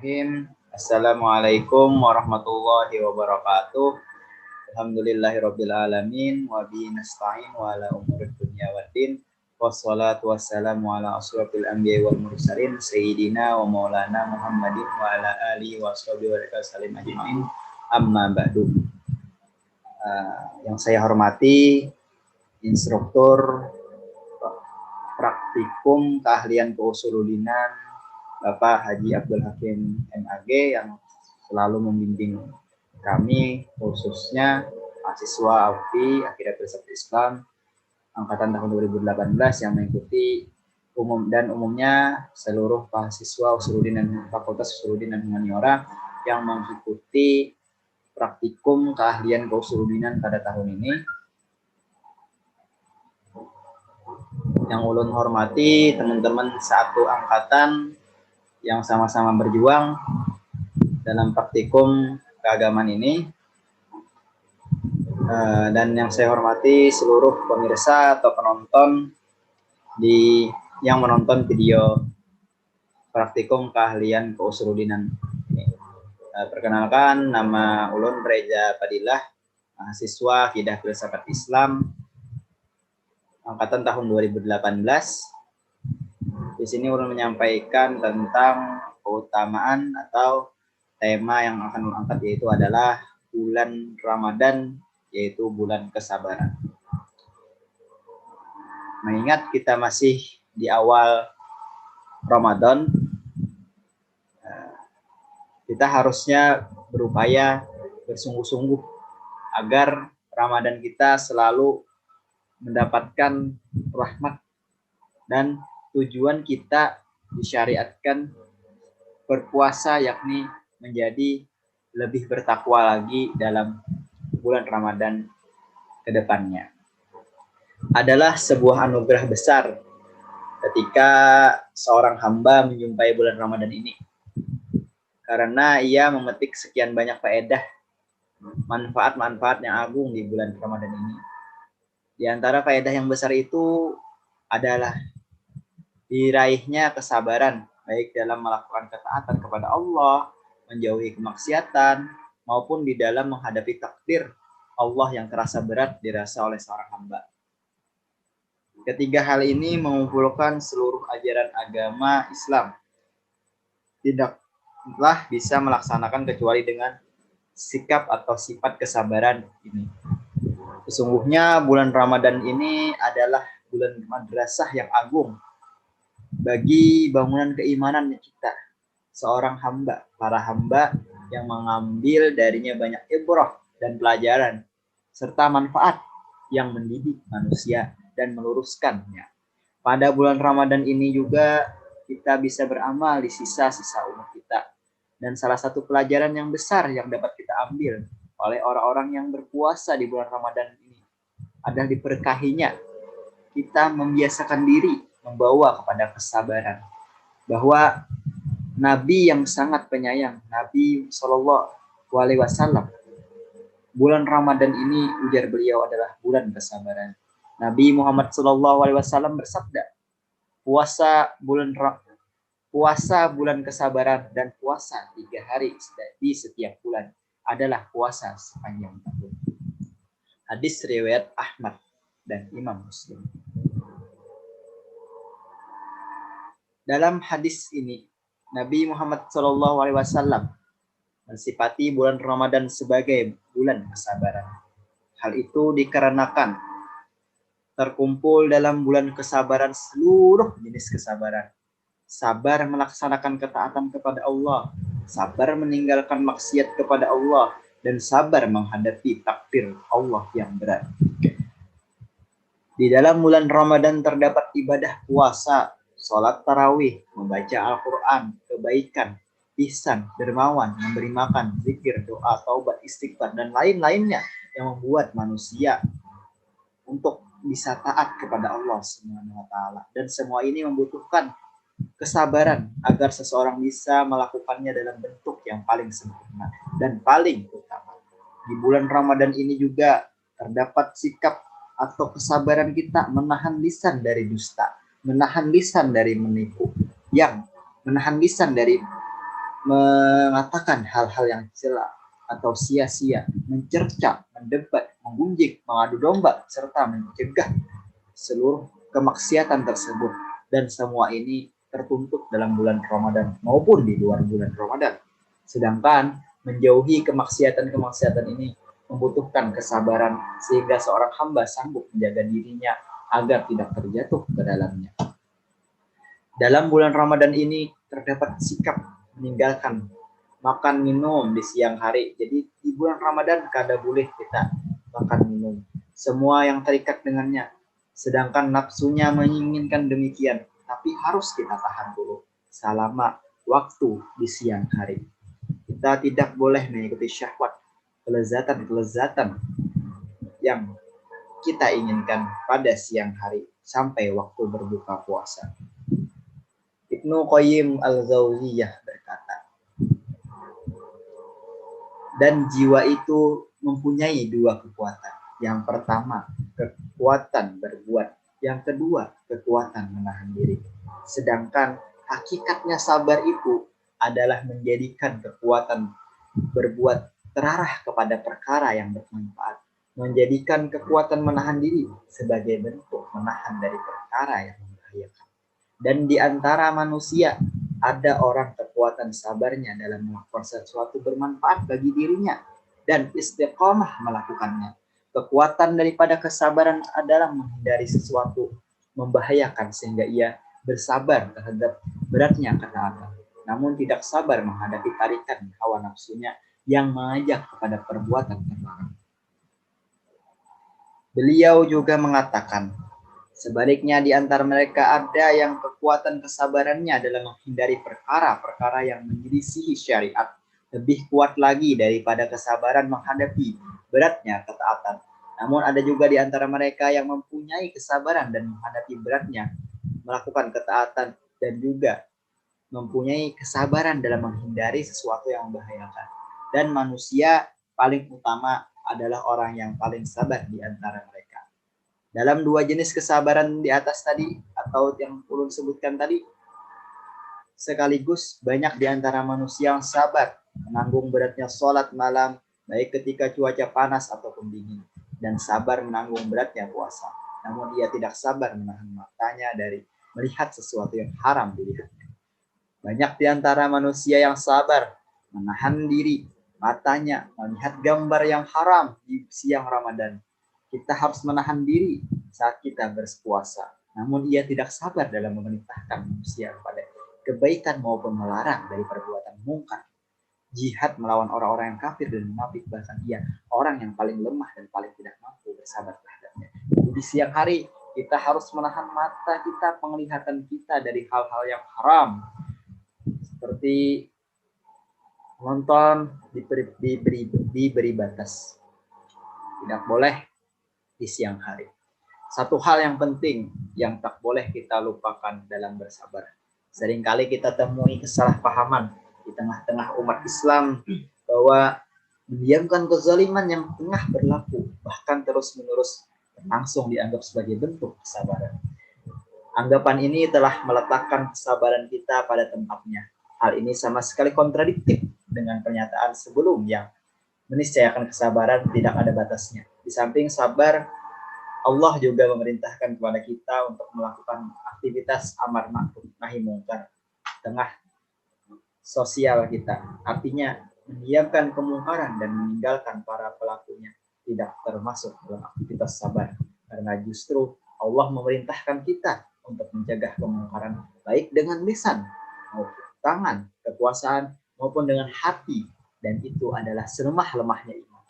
Bismillahirrahmanirrahim. Assalamualaikum warahmatullahi wabarakatuh. Alhamdulillahirabbil alamin wa bihi nasta'in wa ala umurid dunya waddin. Wassalatu wassalamu ala asyrofil anbiya'i wal mursalin sayyidina wa maulana Muhammadin wa ala alihi wa sahbihi wa sallim ajma'in. Amma ba'du. Yang saya hormati instruktur praktikum keahlian keusuludinan Bapak Haji Abdul Hakim MAG yang selalu membimbing kami, khususnya mahasiswa AUFI Akhidat Filsafat Islam angkatan tahun 2018 yang mengikuti umumnya seluruh mahasiswa Usuluddin dan Fakultas Usuluddin dan Humaniora yang mengikuti praktikum keahlian keusuludinan pada tahun ini. Yang ulun hormati teman-teman satu angkatan yang sama-sama berjuang dalam praktikum keagamaan ini, dan yang saya hormati seluruh pemirsa atau penonton yang menonton video praktikum keahlian keusuludinan ini. Perkenalkan, nama ulun Reza Fadilah, mahasiswa Akhidah Filsafat Islam angkatan tahun 2018. Di sini ulun menyampaikan tentang keutamaan atau tema yang akan ulun angkat, yaitu adalah bulan Ramadan, yaitu bulan kesabaran. Mengingat kita masih di awal Ramadan, kita harusnya berupaya bersungguh-sungguh agar Ramadan kita selalu mendapatkan rahmat, dan tujuan kita disyariatkan berpuasa, yakni menjadi lebih bertakwa lagi dalam bulan Ramadan ke depannya. Adalah sebuah anugerah besar ketika seorang hamba menjumpai bulan Ramadan ini, karena ia memetik sekian banyak faedah, manfaat-manfaat yang agung di bulan Ramadan ini. Di antara faedah yang besar itu adalah diraihnya kesabaran, baik dalam melakukan ketaatan kepada Allah, menjauhi kemaksiatan, maupun di dalam menghadapi takdir Allah yang terasa berat dirasa oleh seorang hamba. Ketiga hal ini mengumpulkan seluruh ajaran agama Islam. Tidaklah bisa melaksanakan kecuali dengan sikap atau sifat kesabaran ini. Sesungguhnya bulan Ramadan ini adalah bulan madrasah yang agung bagi bangunan keimanan kita, seorang hamba, para hamba yang mengambil darinya banyak ibrah dan pelajaran, serta manfaat yang mendidik manusia dan meluruskannya. Pada bulan Ramadan ini juga kita bisa beramal di sisa-sisa umur kita. Dan salah satu pelajaran yang besar yang dapat kita ambil oleh orang-orang yang berpuasa di bulan Ramadan ini adalah diberkahinya kita membiasakan diri membawa kepada kesabaran. Bahwa Nabi yang sangat penyayang, Nabi SAW, bulan Ramadan ini, ujar beliau, adalah bulan kesabaran. Nabi Muhammad SAW bersabda, puasa bulan kesabaran dan puasa 3 hari di setiap bulan adalah puasa sepanjang tahun. Hadis riwayat Ahmad dan Imam Muslim. Dalam hadis ini, Nabi Muhammad SAW mensifati bulan Ramadan sebagai bulan kesabaran. Hal itu dikarenakan terkumpul dalam bulan kesabaran seluruh jenis kesabaran. Sabar melaksanakan ketaatan kepada Allah, sabar meninggalkan maksiat kepada Allah, dan sabar menghadapi takdir Allah yang berat. Di dalam bulan Ramadan terdapat ibadah puasa, sholat tarawih, membaca Al-Quran, kebaikan, ihsan, dermawan, memberi makan, zikir, doa, taubat, istighfar, dan lain-lainnya yang membuat manusia untuk bisa taat kepada Allah SWT. Dan semua ini membutuhkan kesabaran agar seseorang bisa melakukannya dalam bentuk yang paling sempurna dan paling utama. Di bulan Ramadan ini juga terdapat sikap atau kesabaran kita menahan lisan dari dusta, menahan lisan dari menipu, menahan lisan dari mengatakan hal-hal yang cela atau sia-sia, mencerca, mendebat, menggunjing, mengadu domba, serta mencegah seluruh kemaksiatan tersebut. Dan semua ini tertuntut dalam bulan Ramadan maupun di luar bulan Ramadan. Sedangkan menjauhi kemaksiatan-kemaksiatan ini membutuhkan kesabaran sehingga seorang hamba sanggup menjaga dirinya agar tidak terjatuh ke dalamnya. Dalam bulan Ramadan ini terdapat sikap meninggalkan makan minum di siang hari. Jadi di bulan Ramadan kada boleh kita makan minum. Semua yang terikat dengannya. Sedangkan nafsunya menginginkan demikian, tapi harus kita tahan dulu selama waktu di siang hari. Kita tidak boleh mengikuti syahwat, kelezatan-kelezatan yang kita inginkan pada siang hari sampai waktu berbuka puasa. Ibnu Qayyim al-Jauziyah berkata, dan jiwa itu mempunyai dua kekuatan. Yang pertama, kekuatan berbuat. Yang kedua, kekuatan menahan diri. Sedangkan hakikatnya sabar itu adalah menjadikan kekuatan berbuat terarah kepada perkara yang bermanfaat. Menjadikan kekuatan menahan diri sebagai bentuk menahan dari perkara yang membahayakan. Dan di antara manusia ada orang kekuatan sabarnya dalam melakukan sesuatu bermanfaat bagi dirinya dan istiqomah melakukannya. Kekuatan daripada kesabaran adalah menghindari sesuatu membahayakan sehingga ia bersabar terhadap beratnya ketaatan. Namun tidak sabar menghadapi tarikan hawa nafsunya yang mengajak kepada perbuatan terlarang. Beliau juga mengatakan, sebaliknya di antara mereka ada yang kekuatan kesabarannya adalah menghindari perkara-perkara yang menyelisihi syariat. Lebih kuat lagi daripada kesabaran menghadapi beratnya ketaatan. Namun ada juga di antara mereka yang mempunyai kesabaran dan menghadapi beratnya melakukan ketaatan dan juga mempunyai kesabaran dalam menghindari sesuatu yang membahayakan. Dan manusia paling utama adalah orang yang paling sabar di antara mereka. Dalam dua jenis kesabaran di atas tadi atau yang ulun sebutkan tadi, sekaligus banyak di antara manusia yang sabar menanggung beratnya sholat malam baik ketika cuaca panas ataupun dingin, dan sabar menanggung beratnya puasa. Namun ia tidak sabar menahan matanya dari melihat sesuatu yang haram dilihatnya. Banyak di antara manusia yang sabar menahan diri matanya melihat gambar yang haram di siang Ramadan. Kita harus menahan diri saat kita berpuasa. Namun ia tidak sabar dalam memerintahkan manusia kepada kebaikan maupun melarang dari perbuatan mungkar. Jihad melawan orang-orang yang kafir dan munafik, bahkan ia orang yang paling lemah dan paling tidak mampu bersabar terhadapnya. Di siang hari kita harus menahan mata kita, penglihatan kita dari hal-hal yang haram. Seperti menonton diberi batas. Tidak boleh di siang hari. Satu hal yang penting yang tak boleh kita lupakan dalam bersabar. Seringkali kita temui kesalahpahaman di tengah-tengah umat Islam bahwa mendiamkan kezaliman yang tengah berlaku bahkan terus-menerus langsung dianggap sebagai bentuk kesabaran. Anggapan ini telah meletakkan kesabaran kita pada tempatnya. Hal ini sama sekali kontradiktif dengan pernyataan sebelum yang meniscayakan kesabaran tidak ada batasnya. Di samping sabar, Allah juga memerintahkan kepada kita untuk melakukan aktivitas amar ma'ruf nahi mungkar tengah sosial kita. Artinya mendiamkan kemungkaran dan meninggalkan para pelakunya tidak termasuk dalam aktivitas sabar. Karena justru Allah memerintahkan kita untuk mencegah kemungkaran baik dengan lisan maupun tangan, kekuasaan maupun dengan hati, dan itu adalah selemah-lemahnya iman.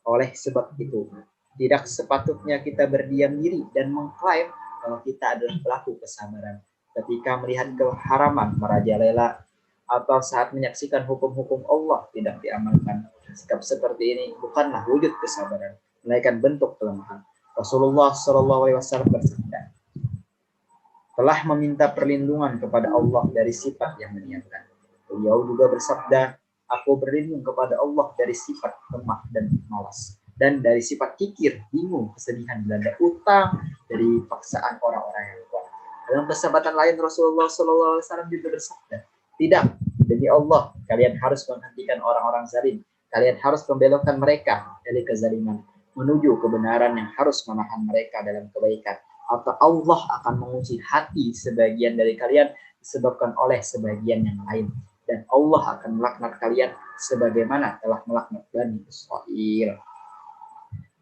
Oleh sebab itu, tidak sepatutnya kita berdiam diri dan mengklaim bahwa kita adalah pelaku kesabaran ketika melihat keharaman merajalela atau saat menyaksikan hukum-hukum Allah tidak diamalkan. Sikap seperti ini bukanlah wujud kesabaran, melainkan bentuk kelemahan. Rasulullah SAW bersabda, telah meminta perlindungan kepada Allah dari sifat yang menyiapkan. Beliau juga bersabda, aku berlindung kepada Allah dari sifat lemah dan malas, dan dari sifat kikir, bingung, kesedihan, dilanda utang, dari paksaan orang-orang yang kuat. Dalam kesempatan lain Rasulullah SAW juga bersabda, tidak, Demi Allah, kalian harus menghentikan orang-orang zalim. Kalian harus membelokkan mereka dari kezaliman menuju kebenaran yang harus menahan mereka dalam kebaikan. Atau Allah akan menguji hati sebagian dari kalian disebabkan oleh sebagian yang lain. Dan Allah akan melaknat kalian sebagaimana telah melaknat Bani Israil.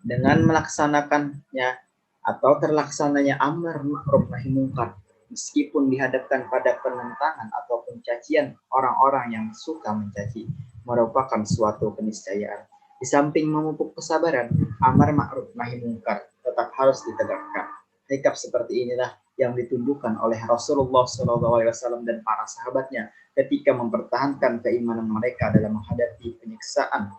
Dengan melaksanakannya atau terlaksananya amar ma'ruf nahi munkar, meskipun dihadapkan pada penentangan ataupun cacian orang-orang yang suka mencaci, merupakan suatu keniscayaan. Di samping memupuk kesabaran, amar ma'ruf nahi munkar tetap harus ditegakkan. Sikap seperti inilah yang ditunjukkan oleh Rasulullah SAW dan para sahabatnya ketika mempertahankan keimanan mereka dalam menghadapi penyiksaan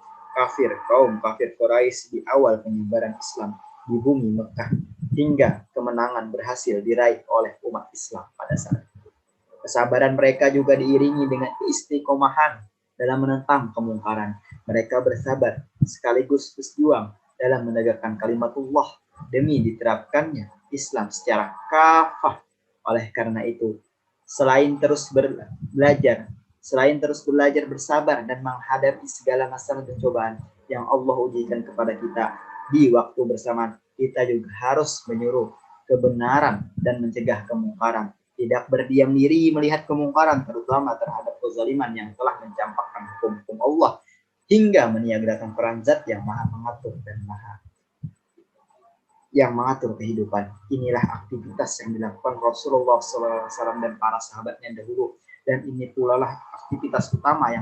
kaum kafir Quraisy di awal penyebaran Islam di bumi Mekah, hingga kemenangan berhasil diraih oleh umat Islam pada saat itu. Kesabaran mereka juga diiringi dengan keistiqomahan dalam menentang kemungkaran. Mereka bersabar sekaligus berjuang dalam menegakkan kalimatullah demi diterapkannya Islam secara kafah. Oleh karena itu, selain terus belajar bersabar dan menghadapi segala masalah dan cobaan yang Allah ujikan kepada kita di waktu bersamaan, kita juga harus menyuruh kebenaran dan mencegah kemungkaran. Tidak berdiam diri melihat kemungkaran, terutama terhadap kezaliman yang telah mencampakkan hukum-hukum Allah, hingga meniadakan peran zat yang maha mengatur dan yang mengatur kehidupan. Inilah aktivitas yang dilakukan Rasulullah SAW dan para sahabatnya dahulu. Dan ini pula lah aktivitas utama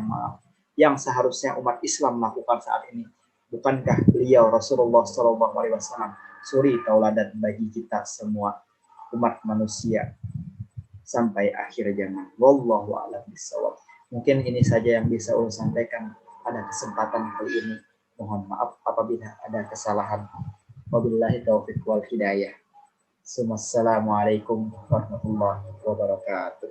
yang seharusnya umat Islam lakukan saat ini. Bukankah beliau Rasulullah SAW suri tauladan bagi kita semua umat manusia sampai akhir zaman. Wallahu a'lam bishawab. Mungkin ini saja yang bisa saya sampaikan pada kesempatan kali ini. Mohon maaf apabila ada kesalahan. Wabillahi taufiq wal hidayah. Assalamualaikum warahmatullahi wabarakatuh.